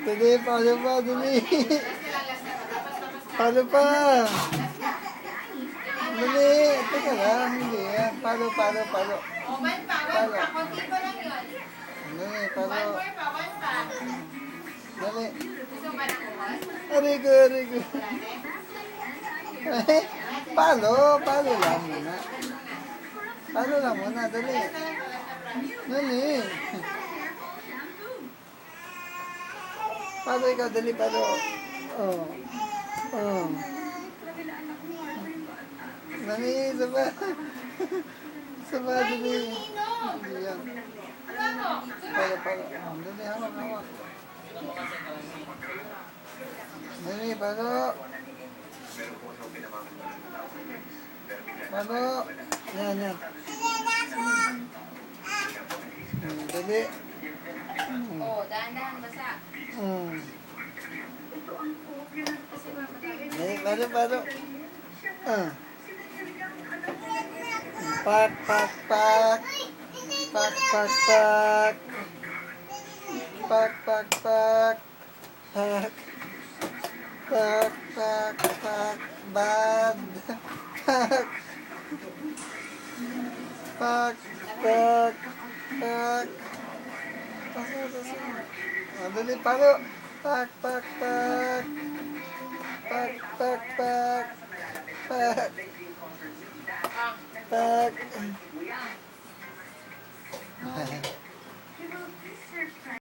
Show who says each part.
Speaker 1: Dali, palo pa, dali. Palo pa. Dali, teka lang, hindi yan. Palo, palo, palo.
Speaker 2: O, one pa, one pa. Konti pa lang yun.
Speaker 1: Dali,
Speaker 2: One
Speaker 1: palo.
Speaker 2: more pa, one pa.
Speaker 1: Dali.
Speaker 2: Gusto ba ng bukas?
Speaker 1: Arigo, arigo. Palo, palo lang muna. Palo lang muna, dali. Dali. Palo ikaw, dali, palo. Oh. Oh. Dali, saba. Saba, dali. Hindi yan. Palo, palo. Dali, hawak, hawak. Dali, palo. Palo. Yan, yan. Dali.
Speaker 2: O, dahan-dahan basa.
Speaker 1: Dali, palo, palo. Ah. Pak, pak, pak. Pak, pak, pak. Pak, pak, pak. Pak. Pak, pak, pak. Bad. Pak. Pak, pak, pak. Tasa, tasa. Dali, palo. Pak, pak, pak. Pak, pak, pak. Pak. Pak.